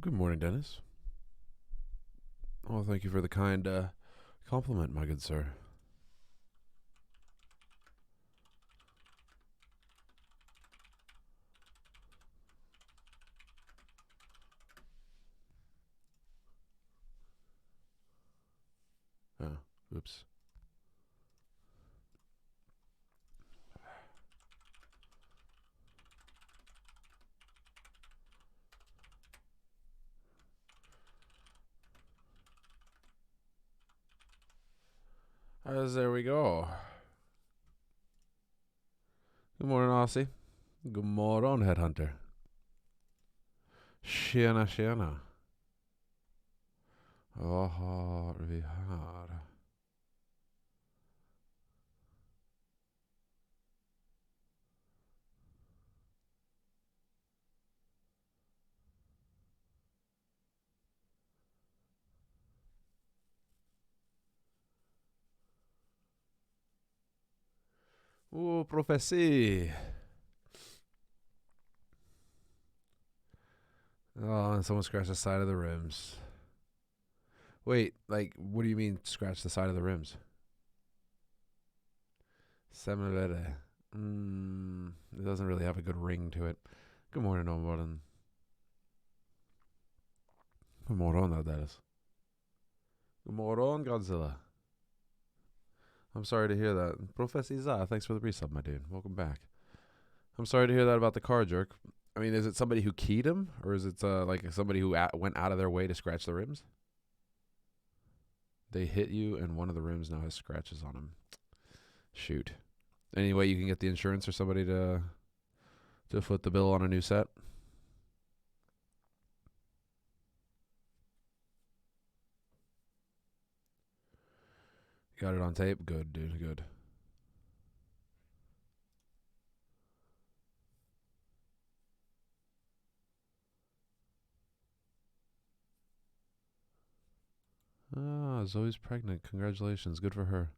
Good morning, Dennis. Oh, thank you for the kind compliment, my good sir. Oh, oops. There we go. Good morning, Aussie. Good morning, Headhunter. Tjena, tjena. Vad har vi här? Oh, prophecy. Oh, and someone scratched the side of the rims. Wait, like, what do you mean scratch the side of the rims? Semmler. It doesn't really have a good ring to it. Good morning, Omvaren. Good morning, Dennis. Good morning, Godzilla. I'm sorry to hear that. Professor Iza, thanks for the resub, my dude. Welcome back. I'm sorry to hear that about the car jerk. I mean, is it somebody who keyed him, or is it like somebody who went out of their way to scratch the rims? They hit you, and one of the rims now has scratches on them. Shoot. Any way you can get the insurance or somebody to foot the bill on a new set? Got it on tape? Good, dude. Good. Ah, Zoe's pregnant. Congratulations. Good for her.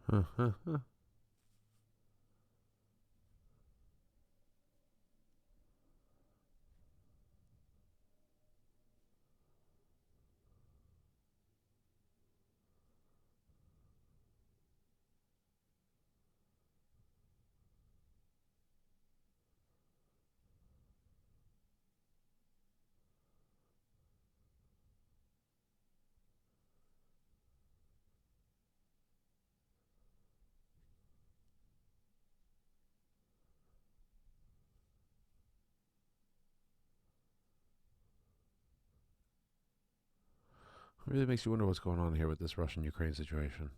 Huh, huh, huh. It really makes you wonder what's going on here with this Russian-Ukraine situation.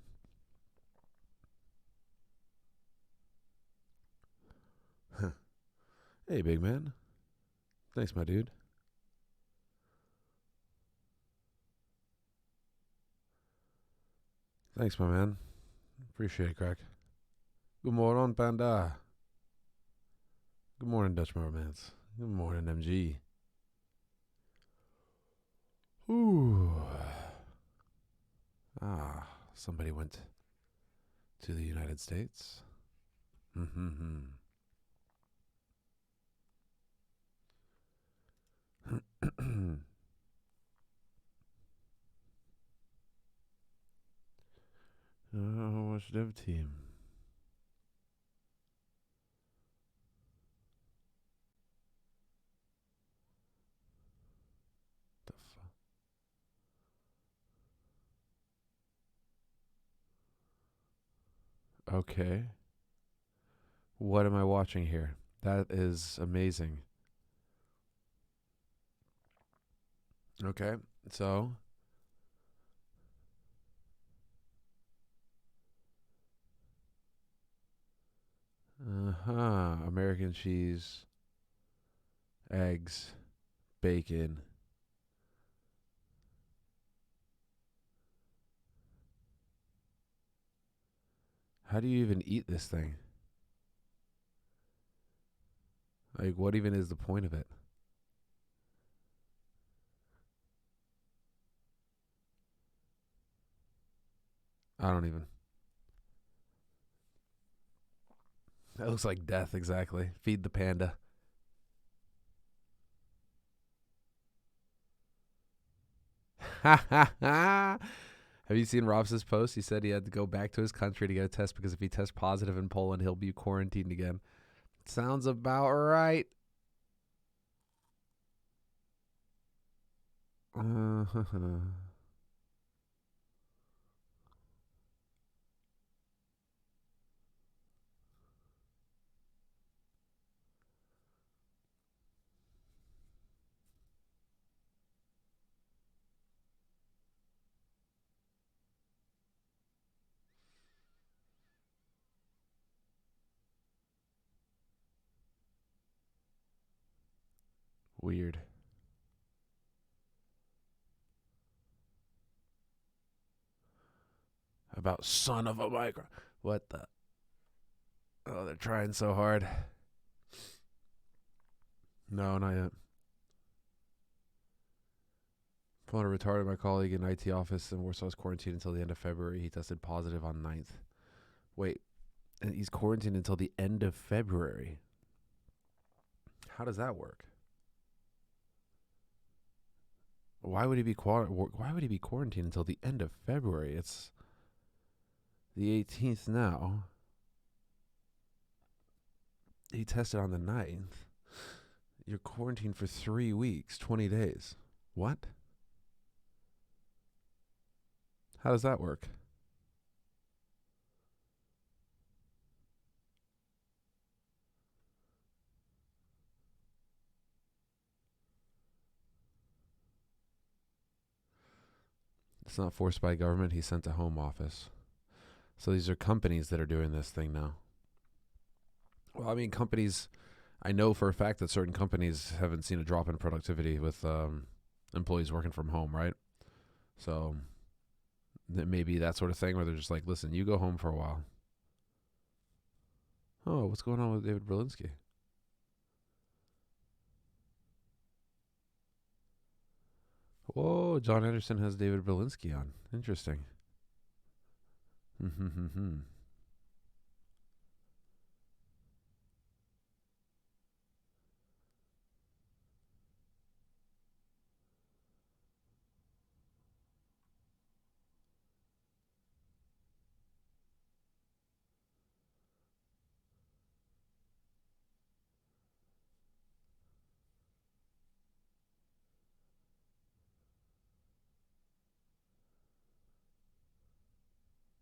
Hey, big man. Thanks, my dude. Thanks, my man. Appreciate it, Crack. Good morning, Panda. Good morning, Dutch Romance. Good morning, MG. Ooh. Ah, somebody went to the United States. Mm-hmm. What's dev team? The okay. What am I watching here? That is amazing. Okay, so American cheese, eggs, bacon. How do you even eat this thing? Like, what even is the point of it? I don't even. That looks like death, exactly. Feed the panda. Ha ha ha! Have you seen Robs's post? He said he had to go back to his country to get a test because if he tests positive in Poland, he'll be quarantined again. Sounds about right. Weird. About son of a micro. What the? Oh, they're trying so hard. No, not yet. Phone a retarded my colleague in IT office in Warsaw's quarantined until the end of February. He tested positive on 9th. Wait, and he's quarantined until the end of February. How does that work? Why would he be quarantined until the end of February? It's the 18th now. He tested on the 9th. You're quarantined for 3 weeks, 20 days. What? How does that work? It's not forced by government. He's sent to home office. So these are companies that are doing this thing now. Well, I mean, companies, I know for a fact that certain companies haven't seen a drop in productivity with employees working from home, right? So that maybe that sort of thing where they're just like, listen, you go home for a while. Oh, what's going on with David Berlinski? Whoa, John Anderson has David Berlinski on. Interesting.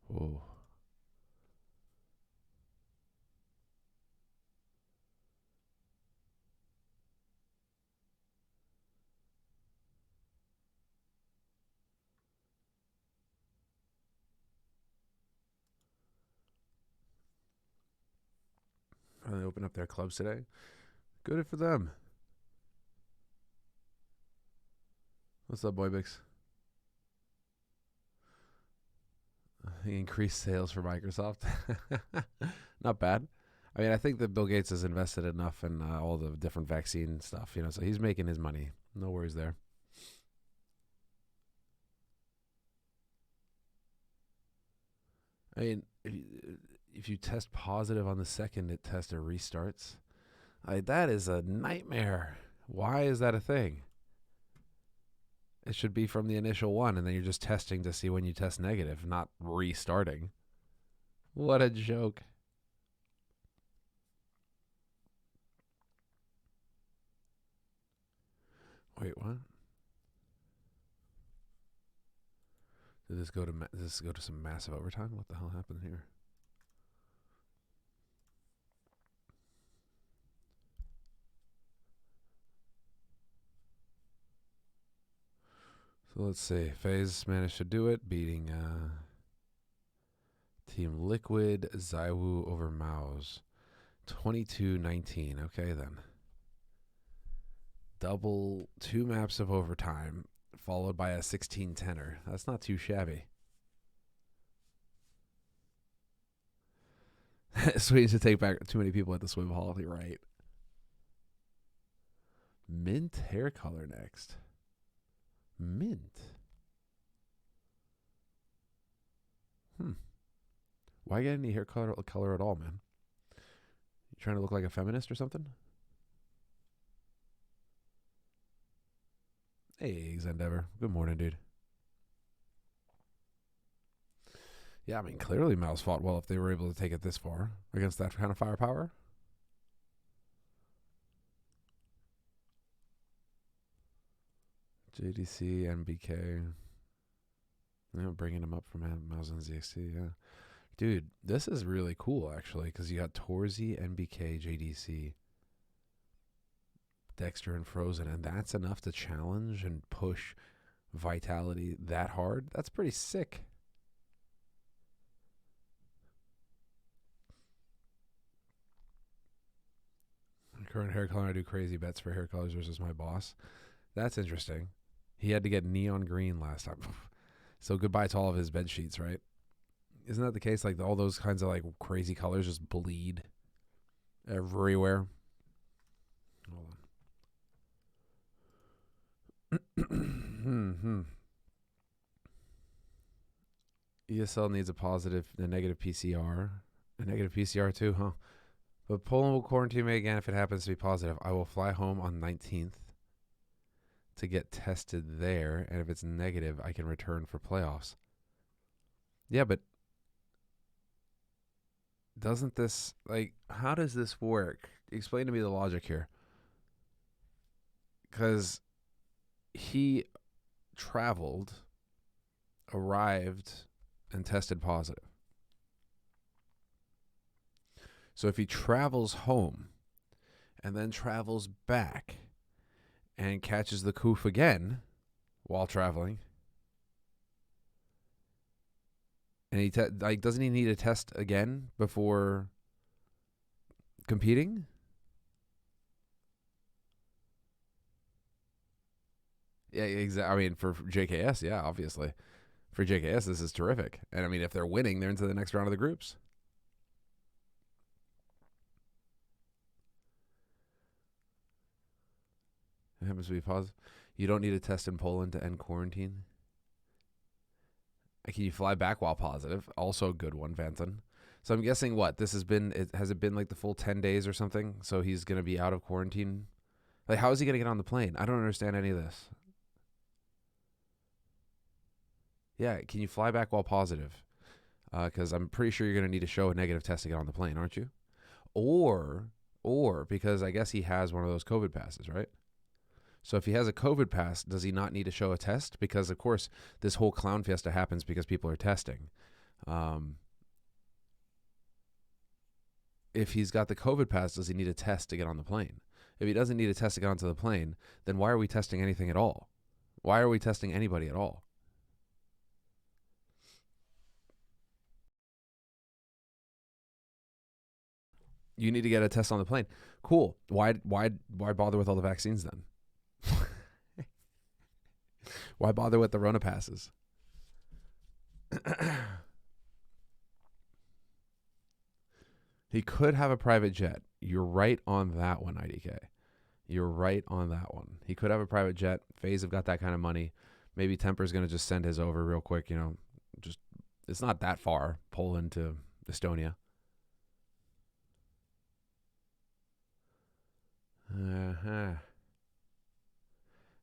Whoa. They open up their clubs today. Good for them. What's up, Boy Bix? Increased sales for Microsoft. Not bad. I mean, I think that Bill Gates has invested enough in all the different vaccine stuff, so he's making his money. No worries there. I mean, if you test positive on the second it test or restarts, that is a nightmare. Why is that a thing? It should be from the initial one, and then you're just testing to see when you test negative, not restarting. What a joke. Wait, what? Did this go to some massive overtime? What the hell happened here? So let's see. FaZe managed to do it, beating Team Liquid Zaiwu over Maus. 22-19. Okay, then. Double 2 maps of overtime, followed by a 16-10er. That's not too shabby. Sweet to take back too many people at the swim hall. You're right. Mint hair color next. Mint. Why get any hair color at all, man? You trying to look like a feminist or something? Hey, Zendever. Good morning, dude. Yeah, I mean, clearly Mouse fought well if they were able to take it this far against that kind of firepower. JDC, MBK. Yeah, bringing him up from Mouse and ZXT, yeah. Dude, this is really cool, actually, because you got Torzy, MBK, JDC, Dexter, and Frozen, and that's enough to challenge and push Vitality that hard. That's pretty sick. Current hair color, I do crazy bets for hair colors versus my boss. That's interesting. He had to get neon green last time. So goodbye to all of his bed sheets, right? Isn't that the case? Like all those kinds of like crazy colors just bleed everywhere. Hold on. ESL needs a negative PCR. A negative PCR too, huh? But Poland will quarantine me again if it happens to be positive. I will fly home on 19th to get tested there, and if it's negative, I can return for playoffs. Yeah, but doesn't this, like, how does this work? Explain to me the logic here. Because he traveled, arrived, and tested positive. So if he travels home and then travels back and catches the coof again while traveling, and he doesn't he need a test again before competing? Yeah, exactly. I mean, for JKS, yeah, obviously. For JKS, this is terrific. And I mean, if they're winning, they're into the next round of the groups. It happens to be positive. You don't need a test in Poland to end quarantine. Can you fly back while positive? Also a good one, Vanton. So I'm guessing what this has been. Has it been like the full 10 days or something? So he's going to be out of quarantine. Like, how is he going to get on the plane? I don't understand any of this. Yeah, can you fly back while positive? Because I'm pretty sure you're going to need to show a negative test to get on the plane, aren't you? Or because I guess he has one of those COVID passes, right? So if he has a COVID pass, does he not need to show a test? Because, of course, this whole clown fiesta happens because people are testing. If he's got the COVID pass, does he need a test to get on the plane? If he doesn't need a test to get onto the plane, then why are we testing anything at all? Why are we testing anybody at all? You need to get a test on the plane. Cool. Why bother with all the vaccines then? Why bother with the Rona passes? He could have a private jet. You're right on that one, IDK. You're right on that one. He could have a private jet. FaZe have got that kind of money. Maybe Temper's going to just send his over real quick. Just it's not that far, Poland to Estonia.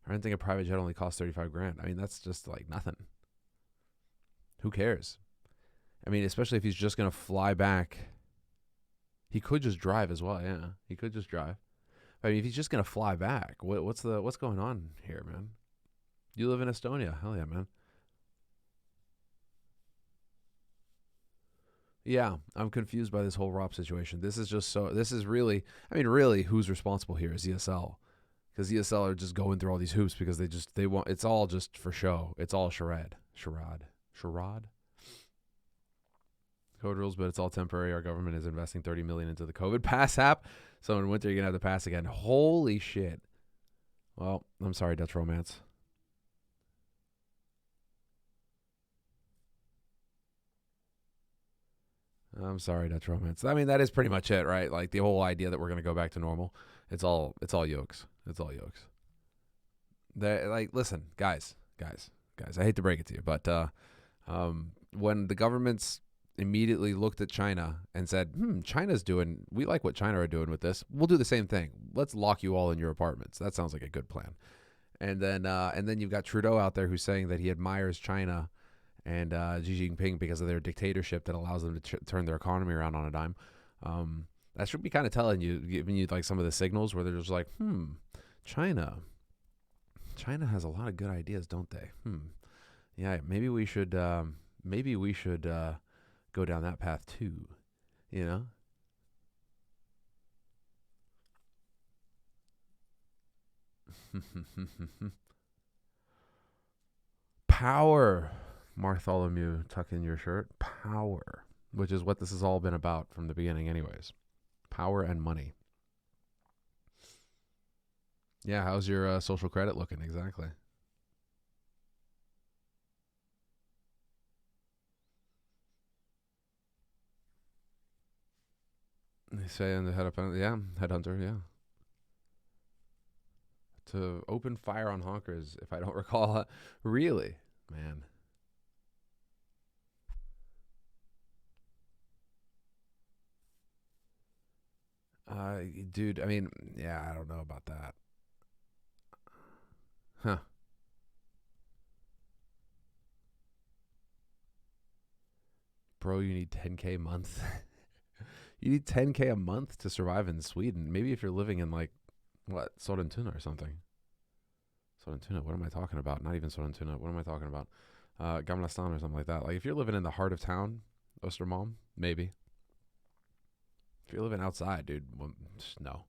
Renting a private jet only costs $35,000. I mean, that's just like nothing. Who cares? I mean, especially if he's just going to fly back. He could just drive as well. Yeah, he could just drive. I mean, if he's just going to fly back, what's going on here, man? You live in Estonia. Hell yeah, man. Yeah, I'm confused by this whole ROP situation. This is really, I mean, really, who's responsible here is ESL. Because ESL are just going through all these hoops because they want, it's all just for show. It's all charade. Code rules, but it's all temporary. Our government is investing $30 million into the COVID pass app. So in winter, you're going to have the pass again. Holy shit. Well, I'm sorry, Dutch Romance. I'm sorry, Dutch Romance. I mean, that is pretty much it, right? Like the whole idea that we're going to go back to normal. It's all yokes. It's all yokes. Like, listen, guys. I hate to break it to you, but when the governments immediately looked at China and said, we like what China are doing with this. We'll do the same thing. Let's lock you all in your apartments. That sounds like a good plan. And then you've got Trudeau out there who's saying that he admires China and Xi Jinping because of their dictatorship that allows them to turn their economy around on a dime. That should be kind of telling you, giving you like some of the signals where they're just like, China has a lot of good ideas, don't they? Yeah, maybe we should go down that path too, you know? Power, Bartholomew, tuck in your shirt. Power, which is what this has all been about from the beginning anyways. Power and money. Yeah, how's your social credit looking exactly? They say in the headhunter, yeah. To open fire on honkers, if I don't recall. Really? Man. Dude, I mean, yeah, I don't know about that. Huh. Bro, you need 10K a month. You need 10K a month to survive in Sweden. Maybe if you're living in like, what, Sorrentuna or something. Sorrentuna, what am I talking about? Not even Sorrentuna. What am I talking about? Gamla Stan or something like that. Like if you're living in the heart of town, Östermalm, maybe. If you're living outside, dude, well, no.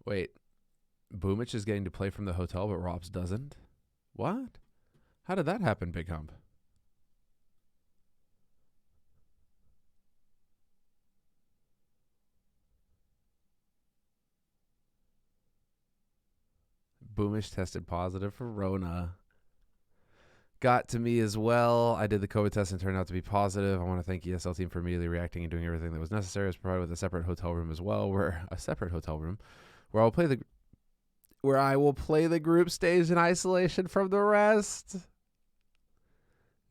Wait, Boomich is getting to play from the hotel, but Robs doesn't? What? How did that happen, Big Hump? Boomish tested positive for Rona. Got to me as well. I did the COVID test and turned out to be positive. I want to thank ESL team for immediately reacting and doing everything that was necessary. I was provided with a separate hotel room as well, where I will play the group stage in isolation from the rest.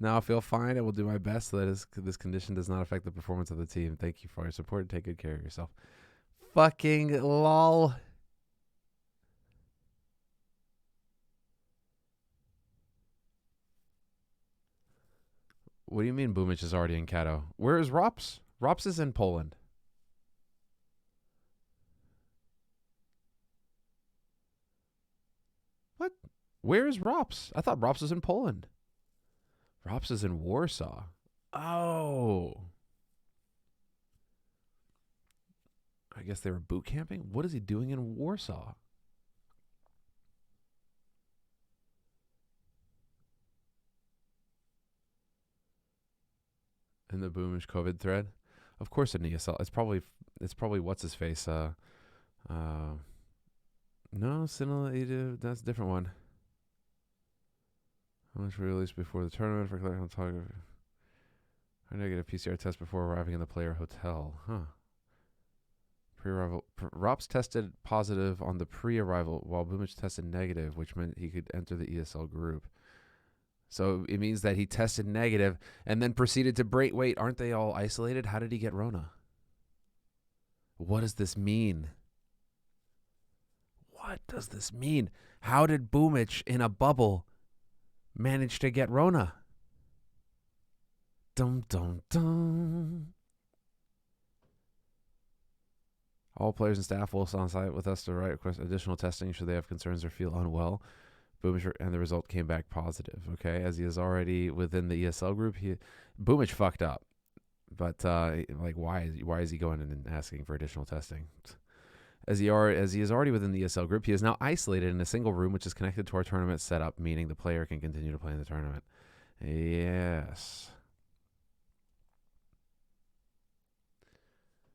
Now I feel fine. I will do my best so that this condition does not affect the performance of the team. Thank you for your support and take good care of yourself. Fucking lol. What do you mean Boomich is already in Kato? Where is Rops? Rops is in Poland. What? Where is Rops? I thought Rops was in Poland. Rops is in Warsaw. Oh. I guess they were boot camping? What is he doing in Warsaw? In the Boomish COVID thread? Of course in ESL. It's probably what's his face. No, Sinala, that's a different one. How much released before the tournament for collecting photography? A negative PCR test before arriving in the player hotel. Huh. Pre-arrival. Rops tested positive on the pre-arrival, while Boomich tested negative, which meant he could enter the ESL group. So it means that he tested negative and then proceeded to break. Wait, aren't they all isolated? How did he get Rona? What does this mean? What does this mean? How did Boomich in a bubble manage to get Rona? Dum dum dum. All players and staff will on site with us to request additional testing should they have concerns or feel unwell. Boomich, and the result came back positive. Okay, as he is already within the ESL group, Boomich fucked up. But why is he going in and asking for additional testing? As he is already within the ESL group, he is now isolated in a single room, which is connected to our tournament setup, meaning the player can continue to play in the tournament. Yes.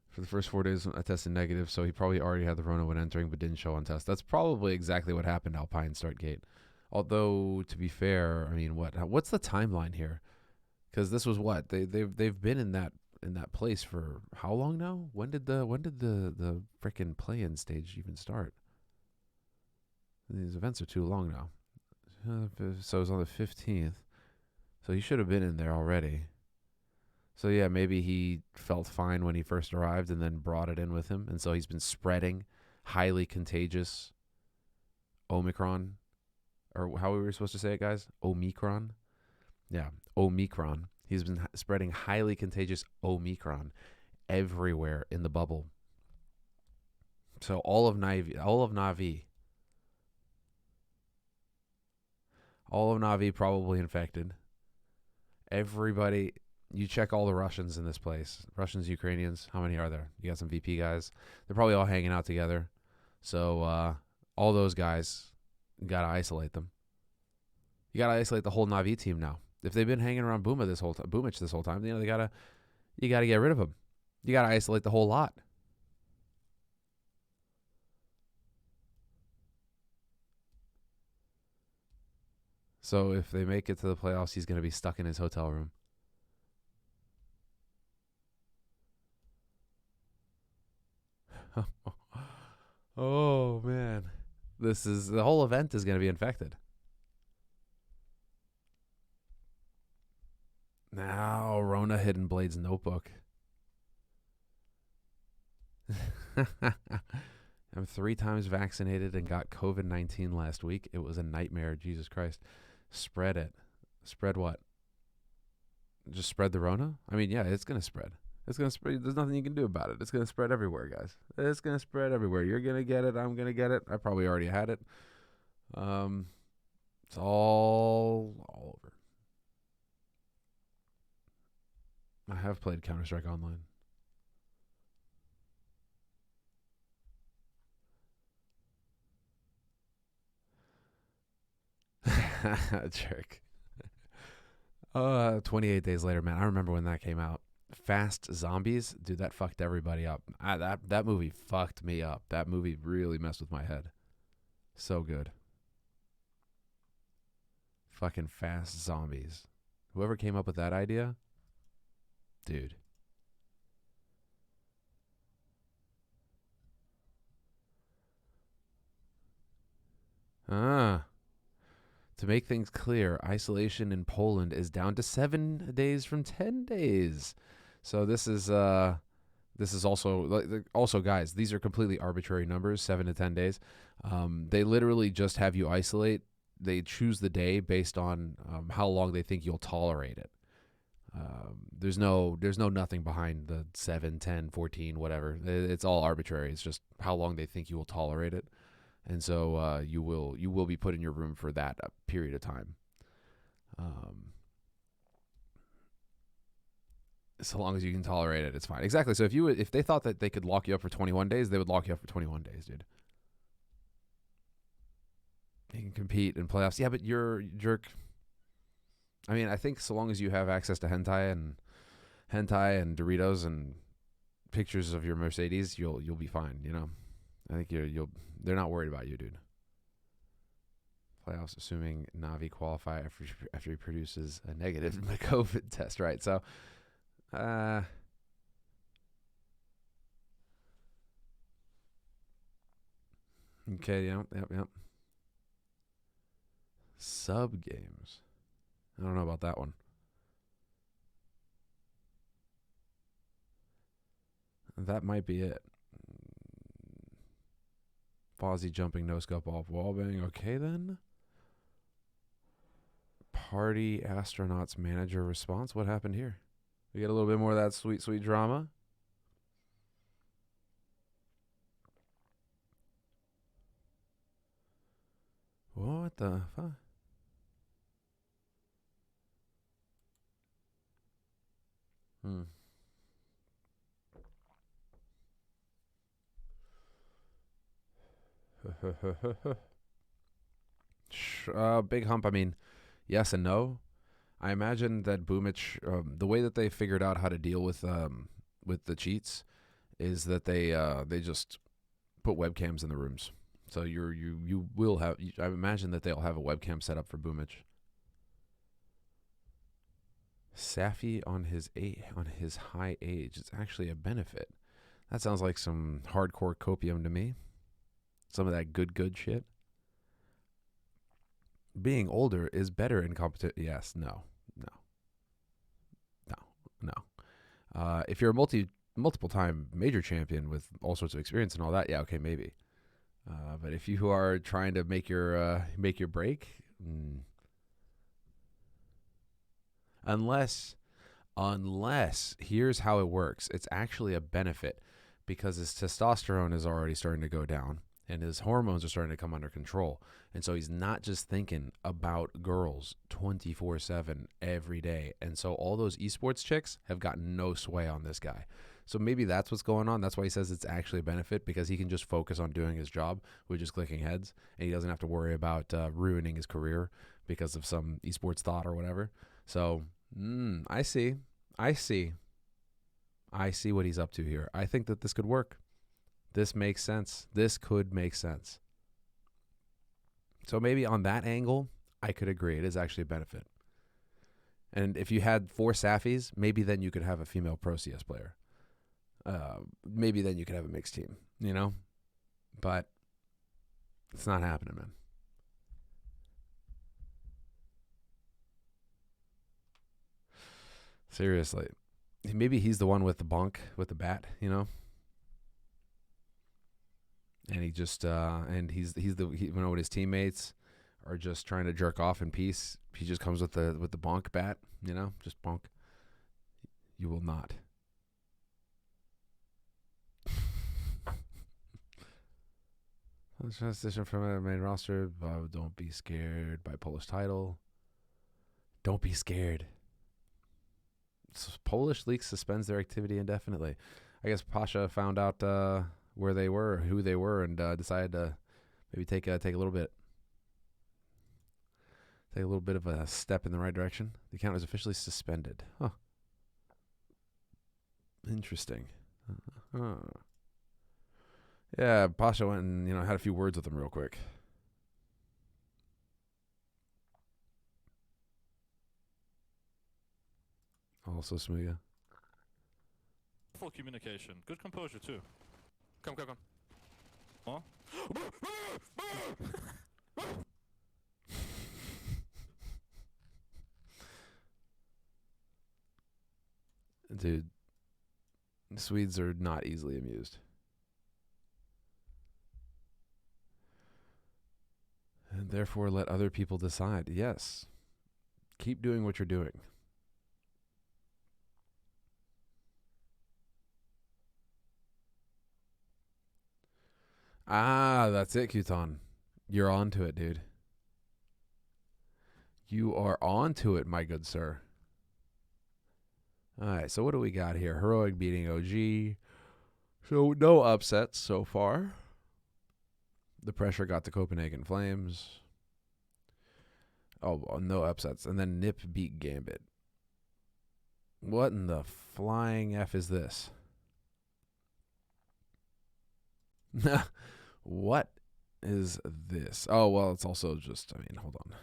For the first 4 days, I tested negative, so he probably already had the Rona when entering, but didn't show on test. That's probably exactly what happened to Alpine Start Gate. Although, to be fair, I mean, what's the timeline here? Because this was what they've been in that place for how long now? When did the frickin' play-in stage even start? These events are too long now. So it was on the 15th. So he should have been in there already. So yeah, maybe he felt fine when he first arrived and then brought it in with him. And so he's been spreading highly contagious Omicron, or how we were supposed to say it, guys? Omicron? Yeah, Omicron. He's been spreading highly contagious Omicron everywhere in the bubble. So all of Navi, probably infected. Everybody, you check all the Russians in this place. Russians, Ukrainians, how many are there? You got some VP guys. They're probably all hanging out together. So all those guys, you got to isolate them. You got to isolate the whole Navi team now. If they've been hanging around Boomich this whole time, you got to get rid of them. You got to isolate the whole lot. So if they make it to the playoffs, he's going to be stuck in his hotel room. Oh, man. The whole event is going to be infected. Now, Rona Hidden Blades notebook. I'm 3 times vaccinated and got COVID-19 last week. It was a nightmare. Jesus Christ. Spread it. Spread what? Just spread the Rona? I mean, yeah, it's going to spread. It's going to spread. There's nothing you can do about it. It's going to spread everywhere, guys. It's going to spread everywhere. You're going to get it. I'm going to get it. I probably already had it. It's all over. I have played Counter-Strike Online. Jerk. 28 days later, man. I remember when that came out. Fast Zombies, dude, that fucked everybody up. That movie fucked me up. That movie really messed with my head. So good. Fucking Fast Zombies. Whoever came up with that idea, dude. To make things clear, isolation in Poland is down to 7 days from 10 days. So this is also, guys, these are completely arbitrary numbers, 7 to 10 days. They literally just have you isolate. They choose the day based on how long they think you'll tolerate it. There's no nothing behind the 7, 10, 14, whatever. It's all arbitrary. It's just how long they think you will tolerate it. And so you will be put in your room for that period of time. So long as you can tolerate it, it's fine. Exactly. So if they thought that they could lock you up for 21 days, they would lock you up for 21 days, dude. You can compete in playoffs. Yeah, but you're jerk. I mean, I think so long as you have access to hentai and Doritos and pictures of your Mercedes, you'll be fine. You know, I think they're not worried about you, dude. Playoffs, assuming Navi qualify after he produces a negative COVID test, right? So, okay, yep. Sub games. I don't know about that one. That might be it. Fozzie jumping no scope off wallbang. Okay then. Party astronauts manager response. What happened here? We get a little bit more of that sweet drama. What the fuck? Big hump. I mean, yes and no. I imagine that Boomich, the way that they figured out how to deal with the cheats, is that they just put webcams in the rooms. So you will have. I imagine that they'll have a webcam set up for Boomich. Safi on his high age. It's actually a benefit. That sounds like some hardcore copium to me. Some of that good shit. being older is better in competition. Yes, no, no, no, no. If you're a multiple time major champion with all sorts of experience and all that, yeah, okay, maybe. But if you are trying to make your break, unless here's how it works, it's actually a benefit because his testosterone is already starting to go down and his hormones are starting to come under control. And so he's not just thinking about girls 24/7 every day. And so all those esports chicks have got no sway on this guy. So maybe that's what's going on. That's why he says it's actually a benefit, because he can just focus on doing his job, which is clicking heads, and he doesn't have to worry about ruining his career because of some esports thought or whatever. So I see what he's up to here. I think that this could work. This makes sense. This could make sense. So maybe on that angle, I could agree. It is actually a benefit. And if you had 4 Safis, maybe then you could have a female Pro CS player. Maybe then you could have a mixed team, you know? But it's not happening, man. Seriously. Maybe he's the one with the bonk, with the bat, you know? And he just and when his teammates are just trying to jerk off in peace, he just comes with the bonk bat, you know, just bonk. You will not. Transition from a main roster. Don't be scared by Polish title. Don't be scared. So Polish league suspends their activity indefinitely. I guess Pasha found out where they were, who they were, and decided to maybe take a little bit of a step in the right direction. The account is officially suspended. Huh. Interesting. Yeah, Pasha went and had a few words with him real quick. Also, Smiga. Full communication. Good composure, too. Come. Huh? Dude, Swedes are not easily amused. And therefore, let other people decide. Yes. Keep doing what you're doing. Ah, that's it, Kuton. You're on to it, dude. You are on to it, my good sir. All right, so what do we got here? Heroic beating OG. So no upsets so far. The pressure got the Copenhagen Flames. Oh, no upsets. And then Nip beat Gambit. What in the flying F is this? What is this? Oh, well, it's also just, hold on.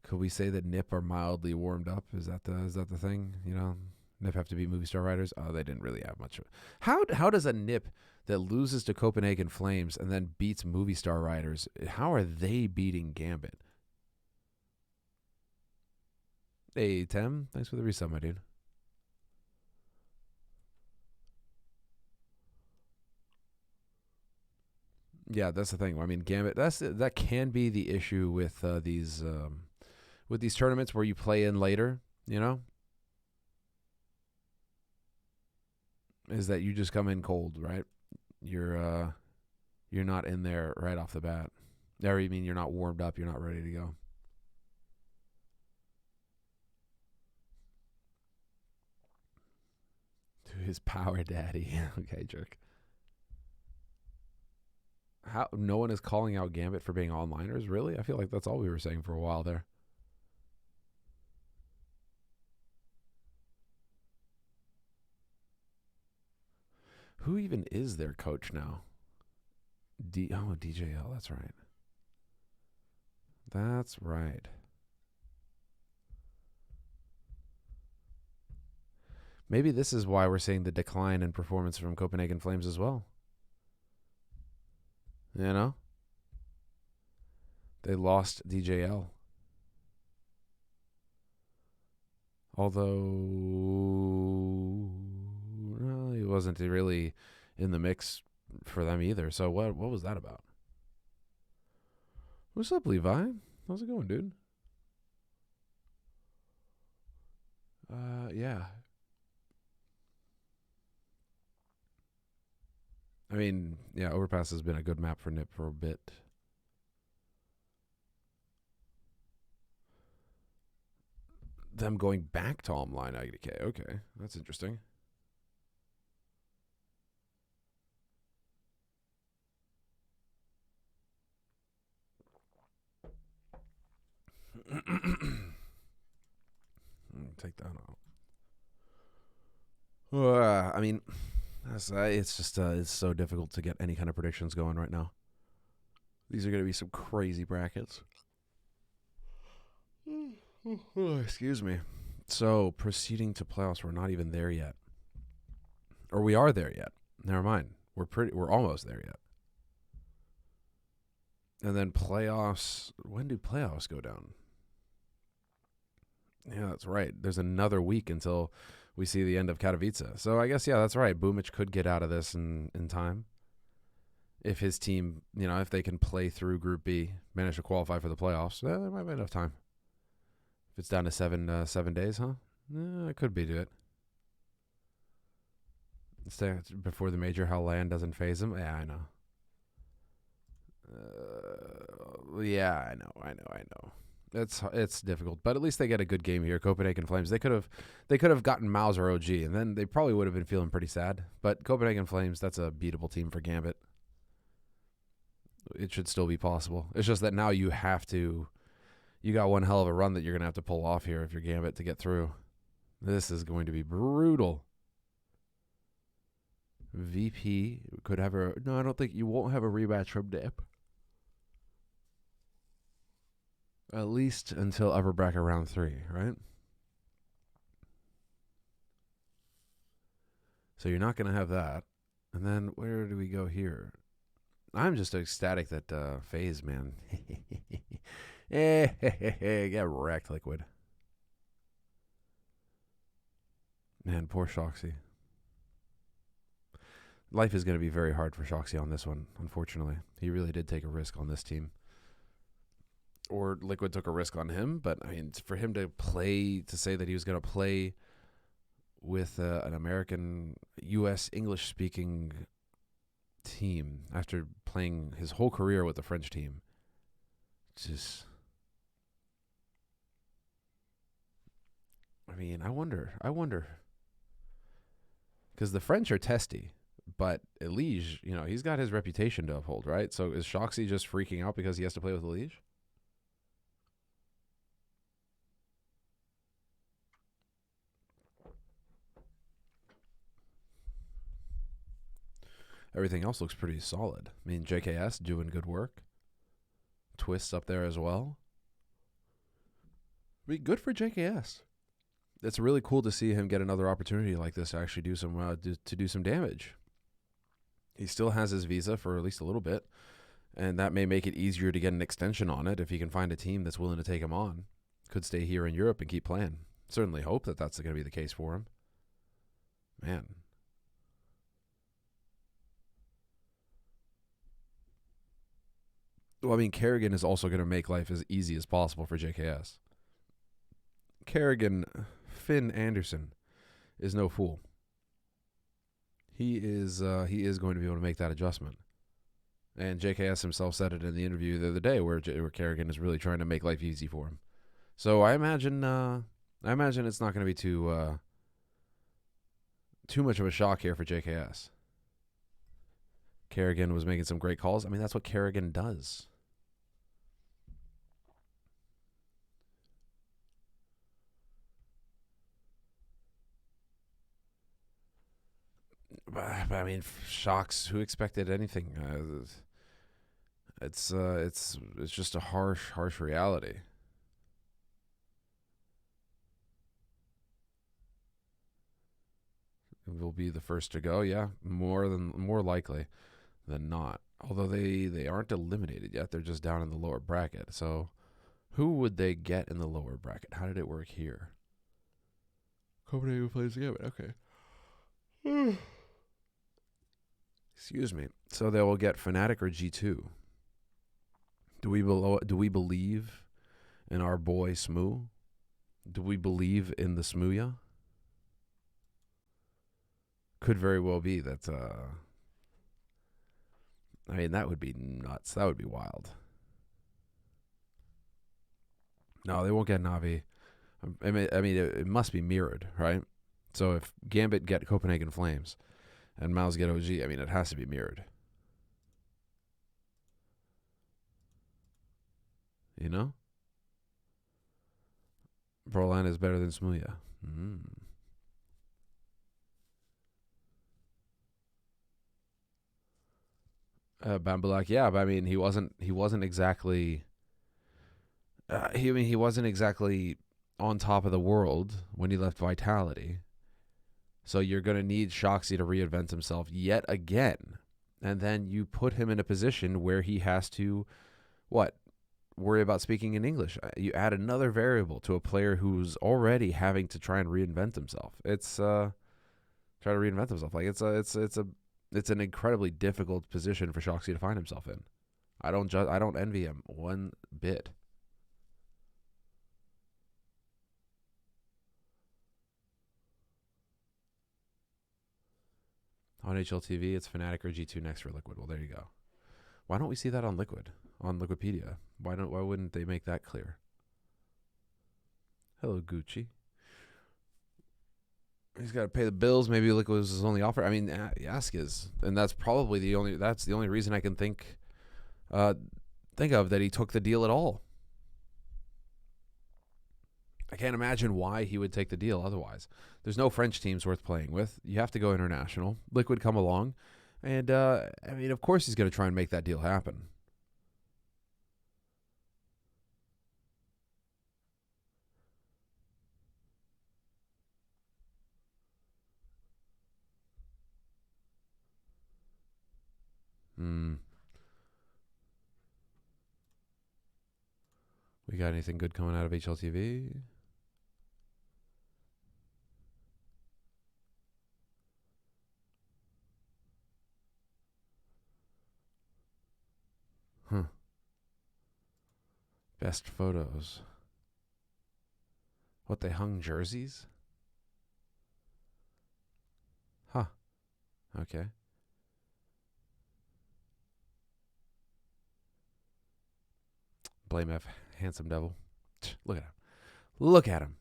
Could we say that Nip are mildly warmed up? Is that the thing? Nip have to be movie star writers? Oh, they didn't really have much of it. How does a Nip that loses to Copenhagen Flames and then beats movie star writers, how are they beating Gambit? Hey, Tim. Thanks for the resub, my dude. Yeah, that's the thing. Gambit. That can be the issue with these tournaments where you play in later. Is that you just come in cold, right? You're not in there right off the bat. Or you mean you're not warmed up? You're not ready to go. To his power daddy. Okay, jerk. How no one is calling out Gambit for being onliners? Really? I feel like that's all we were saying for a while there. Who even is their coach now? DJL, that's right. That's right. Maybe this is why we're seeing the decline in performance from Copenhagen Flames as well. They lost DJL. Although he wasn't really in the mix for them either. So what was that about? What's up, Levi? How's it going, dude? Yeah. I mean, yeah, Overpass has been a good map for Nip for a bit. Them going back to online IDK. Okay, that's interesting. Take that out. I mean, it's just it's so difficult to get any kind of predictions going right now. These are going to be some crazy brackets. Excuse me. So proceeding to playoffs, we're not even there yet, or we are there yet. Never mind. We're almost there yet. And then playoffs. When do playoffs go down? Yeah, that's right. There's another week until we see the end of Katowice. So I guess, yeah, that's right. Boomic could get out of this in time. If his team, if they can play through Group B, manage to qualify for the playoffs, there might be enough time. If it's down to 7 days, huh? It could be to it. Stay before the major, how land doesn't phase him. Yeah, I know. Yeah, I know. It's difficult, but at least they get a good game here. Copenhagen Flames. They could have gotten Mauser OG, and then they probably would have been feeling pretty sad. But Copenhagen Flames, that's a beatable team for Gambit. It should still be possible. It's just that now you got one hell of a run that you're gonna have to pull off here if you're Gambit to get through. This is going to be brutal. VP could have no, I don't think you won't have a rematch from Dip. At least until upper bracket round 3, right? So you're not going to have that. And then where do we go here? I'm just ecstatic that FaZe, man. Get wrecked, Liquid. Man, poor Shoxy. Life is going to be very hard for Shoxy on this one, unfortunately. He really did take a risk on this team. Or Liquid took a risk on him, but I mean, for him to say that he was going to play with an American, U.S. English-speaking team after playing his whole career with the French team, just, I mean, I wonder, because the French are testy, but Elige, he's got his reputation to uphold, right? So is Shoxy just freaking out because he has to play with Elige? Everything else looks pretty solid. I mean, JKS doing good work. Twists up there as well. I mean, good for JKS. It's really cool to see him get another opportunity like this to actually do some damage. He still has his visa for at least a little bit, and that may make it easier to get an extension on it if he can find a team that's willing to take him on. Could stay here in Europe and keep playing. Certainly hope that that's going to be the case for him. Man. Well, I mean, Kerrigan is also going to make life as easy as possible for JKS. Kerrigan, Finn Anderson, is no fool. He is going to be able to make that adjustment. And JKS himself said it in the interview the other day where Kerrigan is really trying to make life easy for him. So I imagine it's not going to be too much of a shock here for JKS. Kerrigan was making some great calls. I mean, that's what Kerrigan does. I mean, shocks. Who expected anything? It's just a harsh reality. Will be the first to go. Yeah, more likely than not. Although they aren't eliminated yet. They're just down in the lower bracket. So who would they get in the lower bracket? How did it work here? Copenhagen plays the game. Okay. Excuse me. So they will get Fnatic or G2. Do we believe in our boy Smoo? Do we believe in the Smooya? Could very well be that. I mean, that would be nuts. That would be wild. No, they won't get Navi. I mean, it must be mirrored, right? So if Gambit get Copenhagen Flames and Mouse get OG, I mean, it has to be mirrored. You know? Broline is better than Smooya. Bambulak, yeah, but I mean, he wasn't exactly. He wasn't exactly on top of the world when he left Vitality. So you're going to need Shoxy to reinvent himself yet again. And then you put him in a position where he has to, worry about speaking in English. You add another variable to a player who's already having to try and reinvent himself. It's try to reinvent himself. Like it's an incredibly difficult position for Shoxy to find himself in. I don't envy him one bit. On HLTV, it's Fnatic or G2 next for Liquid. Well, there you go. Why don't we see that on Liquid, on Liquipedia? Why wouldn't they make that clear? Hello, Gucci. He's got to pay the bills. Maybe Liquid was his only offer. I mean, Yask is, and that's probably the only reason I can think of that he took the deal at all. I can't imagine why he would take the deal otherwise. There's no French teams worth playing with. You have to go international. Liquid come along. And, I mean, of course he's going to try and make that deal happen. We got anything good coming out of HLTV? Huh. Best photos. What, they hung jerseys? Huh. Okay. Blame F. Handsome devil. Look at him. Look at him.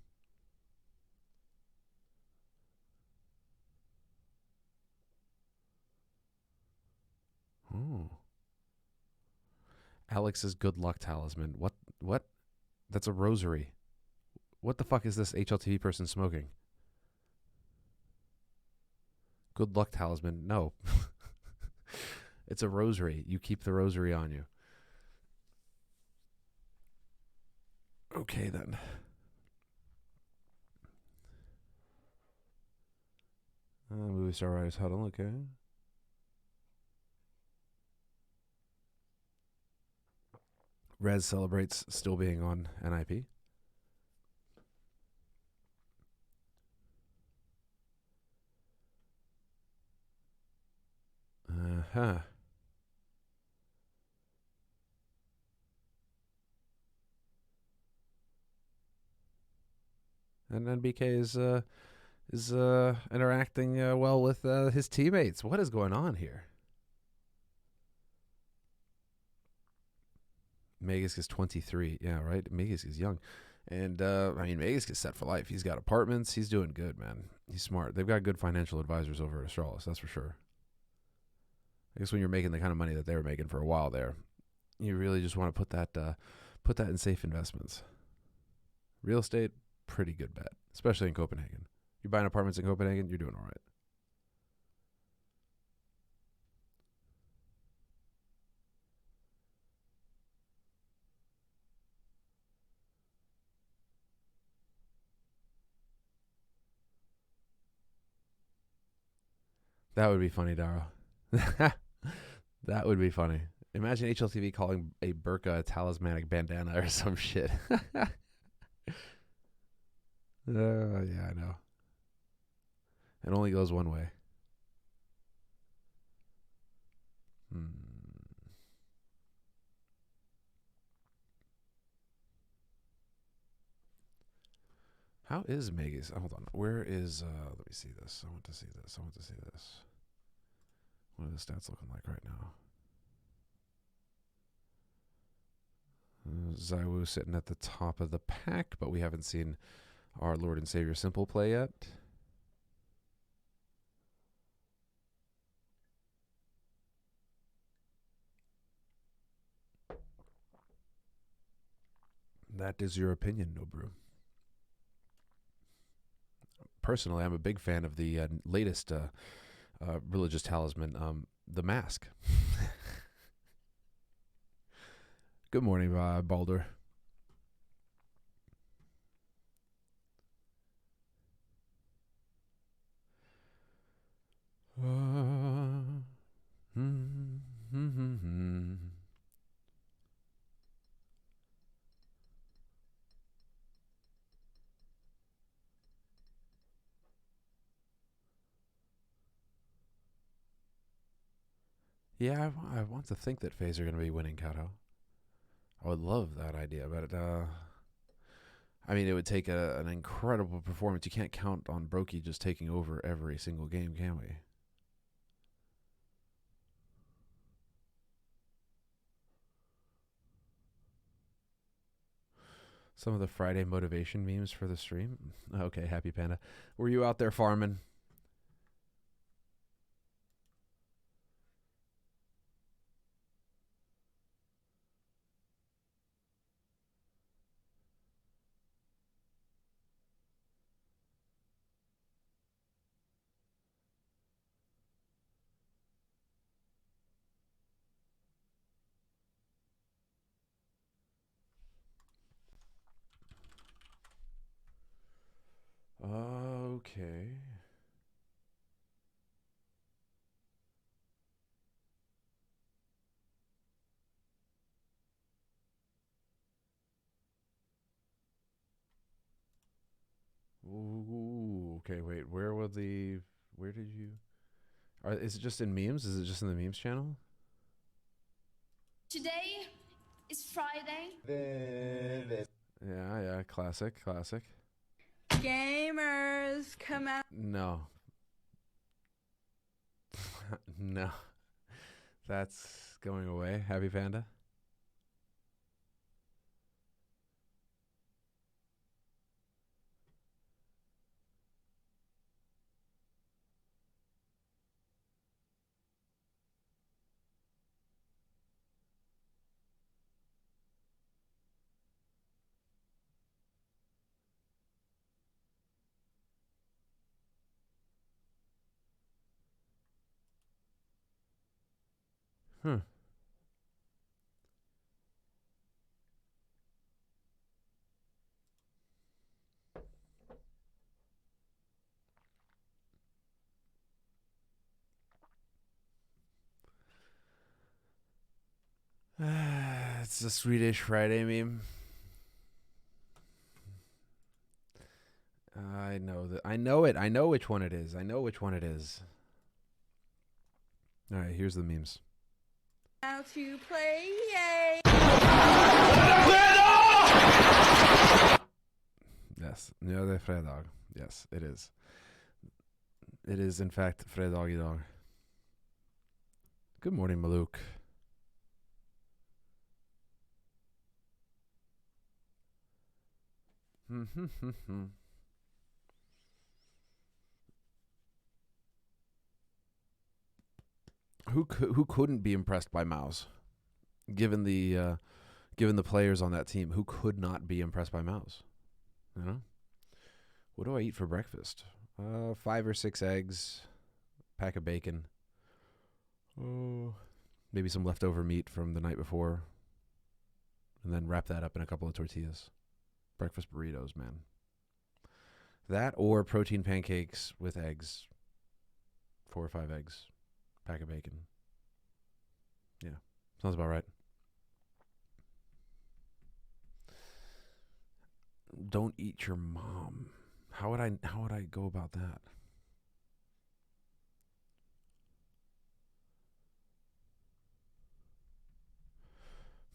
Oh. Alex's good luck talisman. What? That's a rosary. What the fuck is this HLTV person smoking? Good luck talisman. No. It's a rosary. You keep the rosary on you. Okay, then. Movie Star Writers Huddle, okay. Rez celebrates still being on NIP. Uh-huh. And NBK is interacting well with his teammates. What is going on here? Megas is 23. Yeah, right? Megas is young. And, I mean, Megas is set for life. He's got apartments. He's doing good, man. He's smart. They've got good financial advisors over at Astralis, that's for sure. I guess when you're making the kind of money that they were making for a while there, you really just want to put that in safe investments. Real estate, pretty good bet, especially in Copenhagen. You're buying apartments in Copenhagen, you're doing all right. That would be funny, Daro. That would be funny. Imagine HLTV calling a burqa a talismanic bandana or some shit. Yeah, I know. It only goes one way. How is Megas? Hold on. Where is, let me see this. I want to see this. What are the stats looking like right now? Zaiwu sitting at the top of the pack, but we haven't seen our Lord and Savior Simple play yet. That is your opinion, Nobru. Personally, I'm a big fan of the latest religious talisman, the mask. Good morning, Baldur. Yeah, I want to think that FaZe are going to be winning, Kato. I would love that idea, but I mean, it would take an incredible performance. You can't count on Brokey just taking over every single game, can we? Some of the Friday motivation memes for the stream. Okay, Happy Panda. Were you out there farming? Okay. Ooh, okay, wait. Where did you... is it just in memes? Is it just in the memes channel? Today is Friday. Yeah, classic. Gamers, come out. No. No. That's going away. Happy Panda. Huh. It's a Swedish Friday meme. I know that. I know it. I know which one it is. All right, here's the memes. How to play, yay! Yes, ja, det är fredag. Yes, it is. It is in fact fredag idag. Good morning, Maluk. Who couldn't be impressed by Mouse? Given the players on that team, who could not be impressed by Mouse? You know, what do I eat for breakfast? 5 or 6 eggs, pack of bacon. Oh, maybe some leftover meat from the night before, and then wrap that up in a couple of tortillas. Breakfast burritos, man. That or protein pancakes with eggs. 4 or 5 eggs, pack of bacon. Sounds about right. Don't eat your mom. How would I go about that?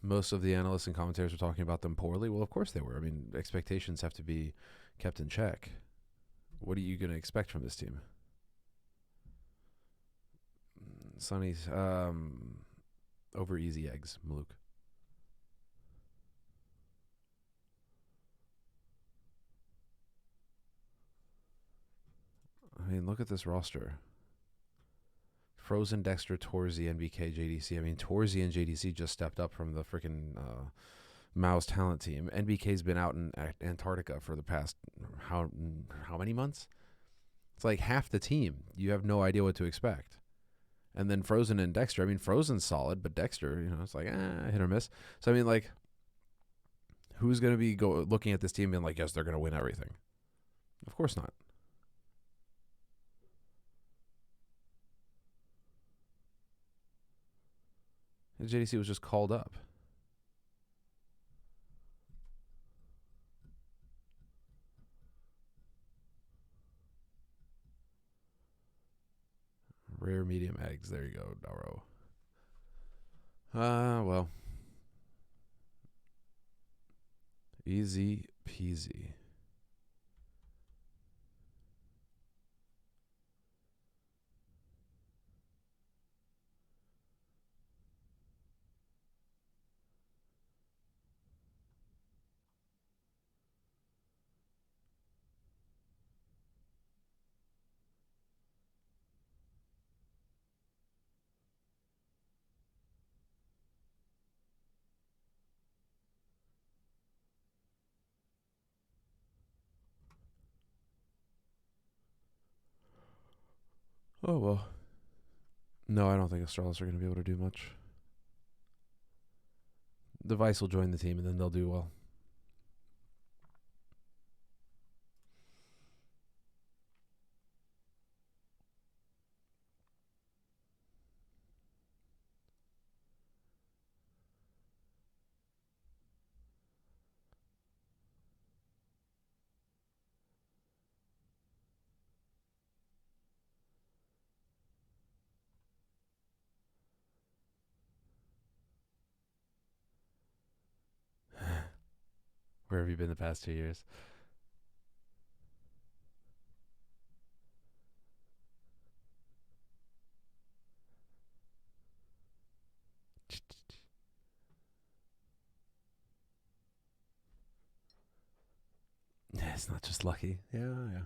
Most of the analysts and commentators were talking about them poorly. Well, of course they were. I mean, expectations have to be kept in check. What are you going to expect from this team? Sonny's over easy eggs, Maluk. I mean, look at this roster. Frozen, Dexter, Torzy, NBK, JDC. I mean, Torzy and JDC just stepped up from the freaking Mao's talent team. NBK's been out in Antarctica for the past how many months? It's like half the team. You have no idea what to expect. And then Frozen and Dexter. I mean, Frozen's solid, but Dexter, it's like hit or miss. So I mean, like, who's going to be looking at this team and like, yes, they're going to win everything? Of course not. And JDC was just called up. Rare medium eggs. There you go, Daro. Well. Easy peasy. Oh, well. No, I don't think Astralis are going to be able to do much. Device will join the team, and then they'll do well. Where have you been the past 2 years? Yeah, it's not just lucky. Yeah.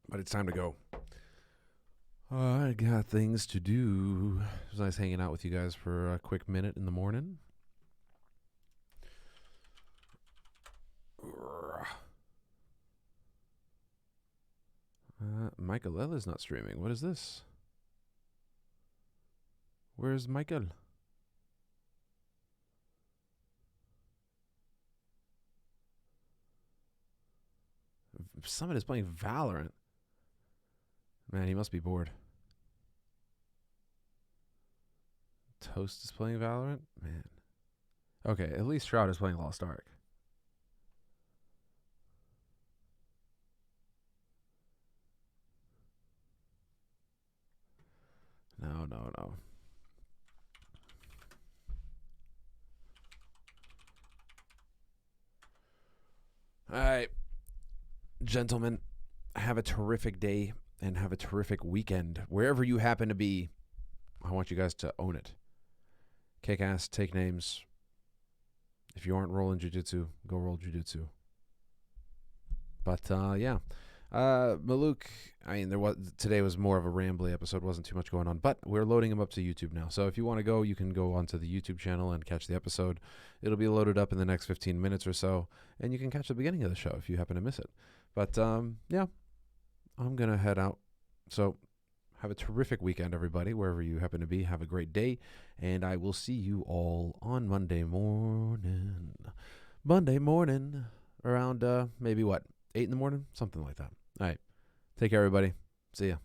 But it's time to go. I got things to do. It was nice hanging out with you guys for a quick minute in the morning. Michael L is not streaming. What is this? Where's Michael? Summit is playing Valorant. Man, he must be bored. Toast is playing Valorant? Man. Okay, at least Shroud is playing Lost Ark. No. All right. Gentlemen, have a terrific day and have a terrific weekend. Wherever you happen to be, I want you guys to own it. Kick ass, take names. If you aren't rolling jiu-jitsu, go roll jiu-jitsu. But, yeah. Maluk, I mean, today was more of a rambly episode. Wasn't too much going on. But we're loading them up to YouTube now. So if you want to go, you can go onto the YouTube channel and catch the episode. It'll be loaded up in the next 15 minutes or so. And you can catch the beginning of the show if you happen to miss it. But, yeah, I'm going to head out. So have a terrific weekend, everybody, wherever you happen to be. Have a great day. And I will see you all on Monday morning. Around, maybe what, 8 in the morning? Something like that. All right. Take care, everybody. See ya.